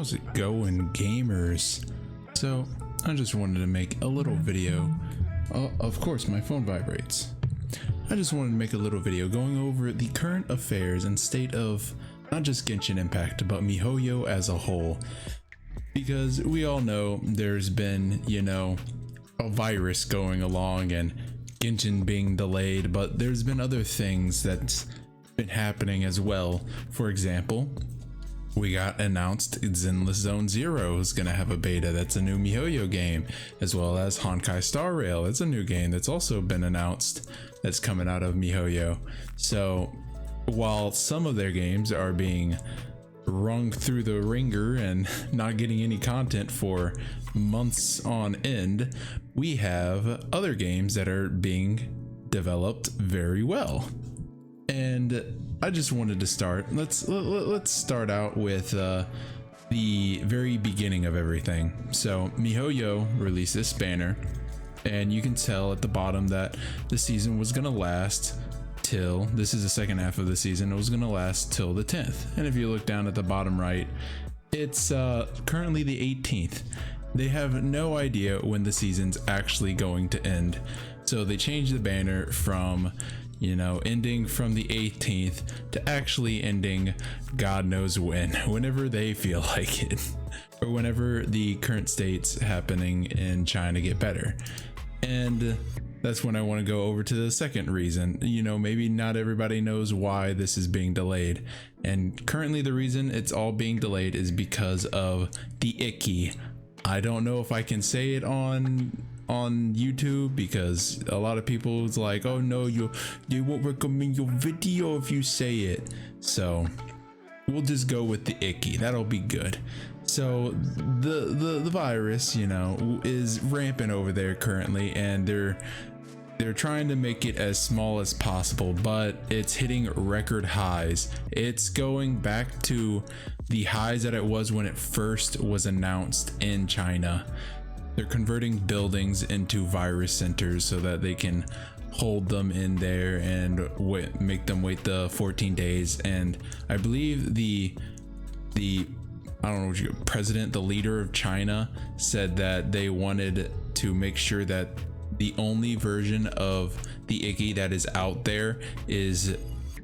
How's it going, gamers? So I just wanted to make a little video. Of course my phone vibrates. I just wanted to make a little video going over the current affairs and state of not just Genshin Impact but Mihoyo as a whole, because we all know there's been, a virus going along and Genshin being delayed, but there's been other things that's been happening as well. For example, we got announced Zenless Zone Zero is going to have a beta. That's a new Mihoyo game, as well as Honkai Star Rail. It's a new game that's also been announced that's coming out of Mihoyo. So while some of their games are being rung through the ringer and not getting any content for months on end, we have other games that are being developed very well. And I just wanted to start. Let's start out with the very beginning of everything. So Mihoyo released this banner, and you can tell at the bottom that the season was gonna last till, this is the second half of the season, it was gonna last till the 10th. And if you look down at the bottom right, it's currently the 18th. They have no idea when the season's actually going to end. So they changed the banner from ending from the 18th to actually ending God knows whenever they feel like it, or whenever the current states happening in China get better. And that's when I want to go over to the second reason. Maybe not everybody knows why this is being delayed, and currently the reason it's all being delayed is because of the icky. I don't know if I can say it on YouTube, because a lot of people is like, oh no, they won't recommend your video if you say it. So we'll just go with the icky. That'll be good. So the virus, is rampant over there currently, and they're trying to make it as small as possible, but it's hitting record highs. It's going back to the highs that it was when it first was announced in China. They're converting buildings into virus centers so that they can hold them in there and make them wait the 14 days. And I believe the I don't know what president, the leader of China, said that they wanted to make sure that the only version of the icky that is out there is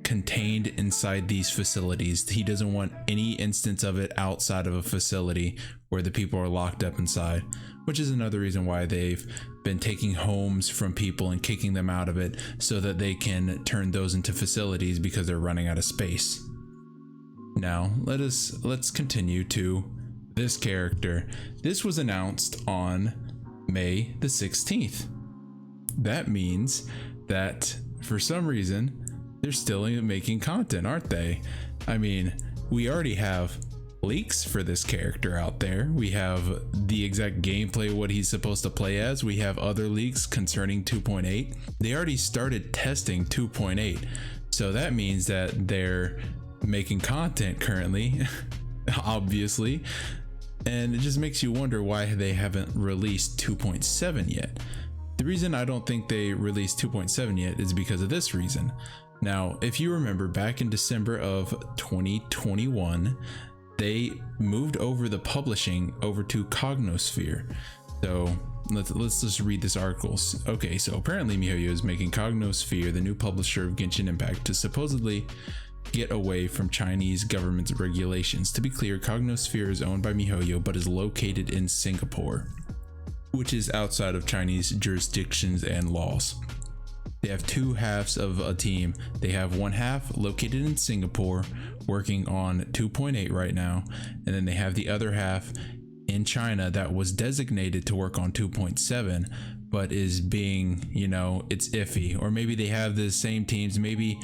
contained inside these facilities. He doesn't want any instance of it outside of a facility where the people are locked up inside, which is another reason why they've been taking homes from people and kicking them out of it so that they can turn those into facilities, because they're running out of space. Now let's continue to this character. This was announced on May the 16th. That means that for some reason they're still making content, aren't they? I mean, we already have leaks for this character out there. We have the exact gameplay, what he's supposed to play as. We have other leaks concerning 2.8. They already started testing 2.8, so that means that they're making content currently, obviously, and it just makes you wonder why they haven't released 2.7 yet. The reason I don't think they released 2.7 yet is because of this reason. Now, if you remember, back in December of 2021, they moved over the publishing over to Cognosphere. So let's just read this article. Okay, so apparently Mihoyo is making Cognosphere the new publisher of Genshin Impact to supposedly get away from Chinese government's regulations. To be clear, Cognosphere is owned by Mihoyo but is located in Singapore, which is outside of Chinese jurisdictions and laws. They have two halves of a team. They have one half located in Singapore working on 2.8 right now, and then they have the other half in China that was designated to work on 2.7 but is being, it's iffy. Or maybe they have the same teams. Maybe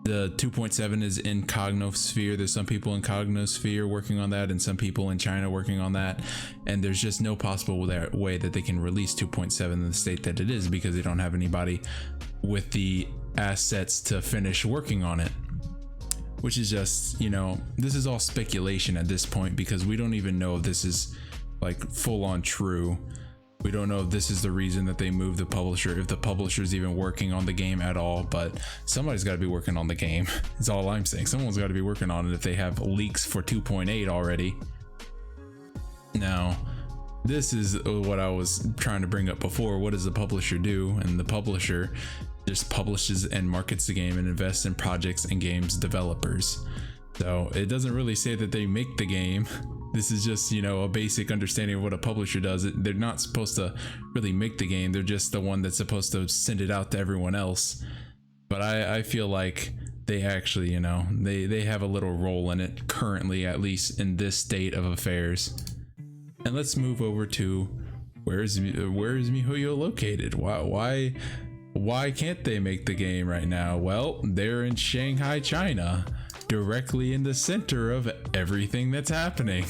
the 2.7 is in Cognosphere. There's some people in Cognosphere working on that and some people in China working on that, and there's just no possible way that they can release 2.7 in the state that it is, because they don't have anybody with the assets to finish working on it. Which is just, this is all speculation at this point, because we don't even know if this is like full on true. We don't know if this is the reason that they moved the publisher, if the publisher's even working on the game at all, but somebody's got to be working on the game. That's all I'm saying. Someone's got to be working on it if they have leaks for 2.8 already. Now, this is what I was trying to bring up before. What does the publisher do? And the publisher just publishes and markets the game and invests in projects and games developers. So it doesn't really say that they make the game. This is just, you know, a basic understanding of what a publisher does. They're not supposed to really make the game. They're just the one that's supposed to send it out to everyone else. But I feel like they actually, you know, they have a little role in it currently, at least in this state of affairs. And let's move over to where is Mihoyo located? Why can't they make the game right now? Well, they're in Shanghai, China, directly in the center of everything that's happening.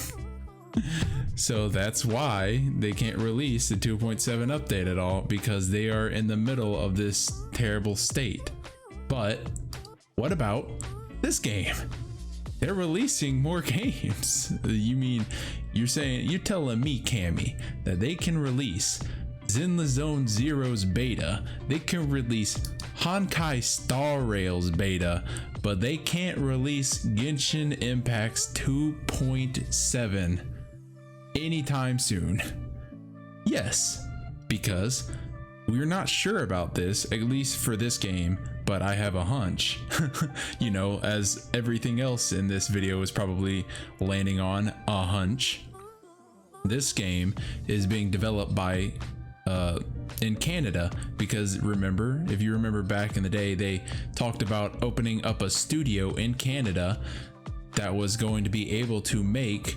So that's why they can't release the 2.7 update at all, because they are in the middle of this terrible state. But what about this game? They're releasing more games. You're telling me, Cammy, that they can release Zenless Zone Zero's beta, they can release Honkai Star Rail's beta, but they can't release Genshin Impact's 2.7 anytime soon? Yes, because we're not sure about this, at least for this game, but I have a hunch. You know, as everything else in this video is probably landing on a hunch. This game is being developed by in Canada, because if you remember back in the day, they talked about opening up a studio in Canada that was going to be able to make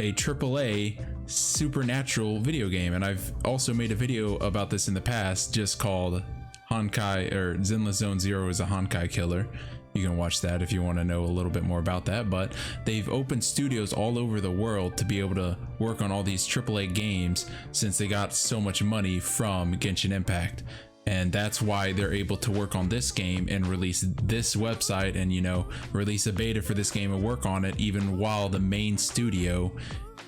a AAA supernatural video game. And I've also made a video about this in the past, just called Honkai, or Zenless Zone Zero is a Honkai killer. You can watch that if you want to know a little bit more about that. But they've opened studios all over the world to be able to work on all these AAA games, since they got so much money from Genshin Impact. And that's why they're able to work on this game and release this website, and, you know, release a beta for this game and work on it, even while the main studio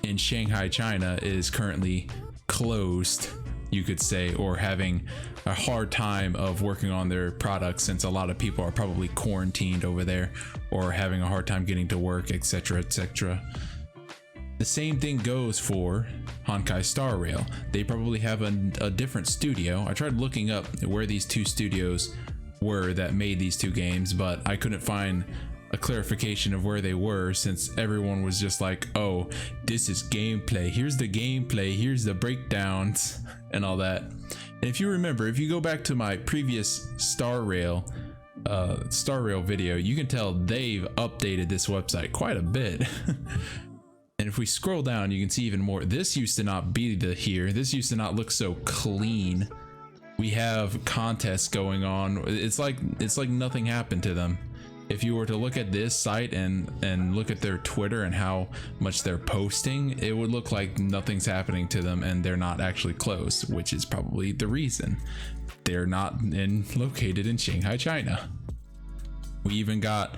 in Shanghai, China is currently closed, you could say, or having a hard time of working on their products, since a lot of people are probably quarantined over there or having a hard time getting to work, etc., etc. The same thing goes for Honkai Star Rail. They probably have a different studio. I tried looking up where these two studios were that made these two games, but I couldn't find a clarification of where they were, since everyone was just like, oh, this is gameplay, here's the gameplay, here's the breakdowns and all that. And if you remember, if you go back to my previous Star Rail video, you can tell they've updated this website quite a bit. And if we scroll down, you can see even more. This used to not be here. This used to not look so clean. We have contests going on. It's like nothing happened to them. If you were to look at this site and look at their Twitter and how much they're posting, it would look like nothing's happening to them and they're not actually closed, which is probably the reason. They're not located in Shanghai, China. We even got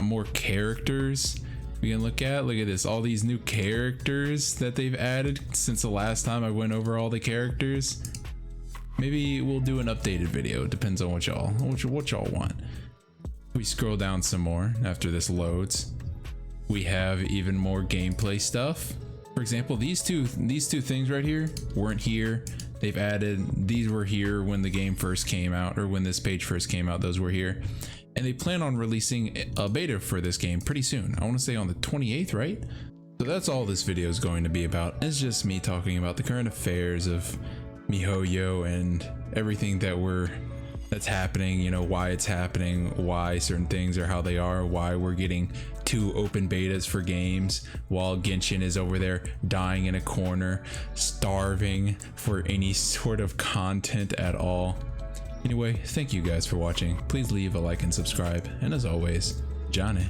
more characters we can look at this, all these new characters that they've added since the last time I went over all the characters. Maybe we'll do an updated video. It depends on what y'all want. We scroll down some more after this loads. We have even more gameplay stuff. For example, these two things right here weren't here. They've added, these were here when the game first came out, or when this page first came out, those were here. And they plan on releasing a beta for this game pretty soon. I want to say on the 28th, right? So that's all this video is going to be about. It's just me talking about the current affairs of Mihoyo and everything that's happening, you know, why it's happening, why certain things are how they are, why we're getting 2 open betas for games while Genshin is over there dying in a corner, starving for any sort of content at all. Anyway, thank you guys for watching. Please leave a like and subscribe, and as always, Johnny.